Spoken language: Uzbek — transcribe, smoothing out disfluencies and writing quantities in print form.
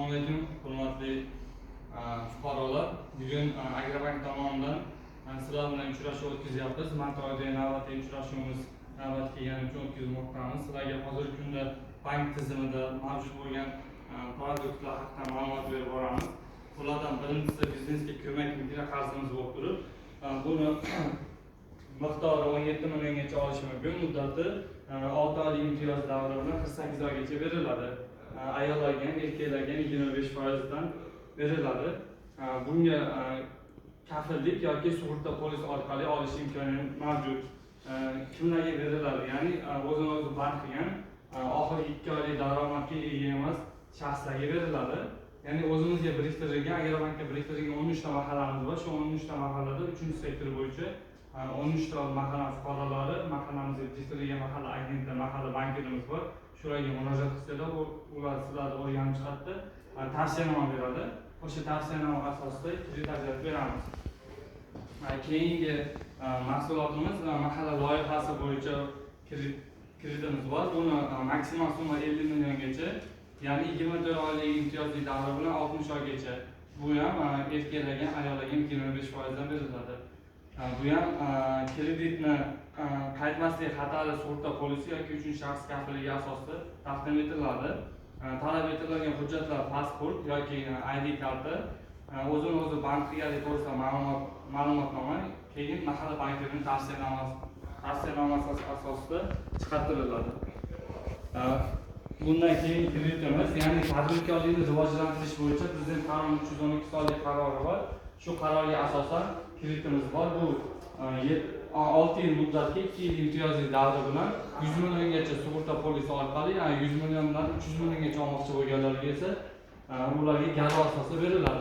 Assalomu alaykum, hurmatli fuqarolar. Bugun Agrobank tomonidan sizlar bilan uchrashuv o'tkazyapmiz. Mart oyida navbatdagi uchrashuvimiz navbat kelgani uchun o'tkazmoqdamiz. Sizlarga hozirgi kunda bank tizimida mavjud bo'lgan produktlar haqida ma'lumot berib boramiz. Ulardan birinchisi biznesga ko'mak mikroqarzimiz bo'lib turib, buni miqdori 17 milliongacha olish mumkin. Muddati 6 oylik imtiyoz davri bilan 48 oygacha beriladi. Ayollarga ham erkaklarga ham 25% dan beriladi. Bunga kafillik yoki sug'urta polisi orqali olish imkoni mavjud. Kimlarga beriladi? Ya'ni o'zini o'zi band qilgan, oxirgi 2 oylik daromadga ega emas shaxslarga beriladi. Ya'ni o'zimizga biriktirilgan, Agrobankka biriktirilgan 13 ta mahallamiz bor. Shu 13 ta mahallada 3-sektor bo'yicha 13 ta mahalla fuqarolari, mahallamizga biriktirilgan mahalla agenti, mahalla bankirimiz bor. Shularga murojaat qilsanglar, ular sizlarni o'rganib chiqadi, tavsiyanoma beradi. O'sha tavsiyanoma asosida kredit ajratib beramiz. Keyingi mahsulotimiz mahalla loyihasi bo'yicha kreditimiz bor. Buni maksimal summa 50 milliongacha, ya'ni 24 oylik imtiyozli davri bilan 60 oygacha. Bu ham erkaklarga, ayollarga 25% dan beriladi. Bu ham kreditni qaytmaslik xatari sug'urta polisi yoki uchinchi shaxs kafilligi asosida taqdim etiladi. Talab etiladigan hujjatlar pasport yoki ID karta, o'zini o'zi band qilganlik to'g'risida ma'lumotnoma, keyin mahalla bankining tavsiyanomasi asosida chiqariladi. Bundan keyin kreditimiz, ya'ni tadbirkorlikni rivojlantirish bo'yicha Prezident qarori 312 sonli qarori bor. Shu qarorga asosan kreditimiz bor. Bu 6 yil muddatga 2 yil imtiyozli davri bilan 100 milliongacha sug'urta polisi orqali, 100 milliondan 300 milliongacha olmoqchi bo'lganlarga esa ularga garov asosida beriladi.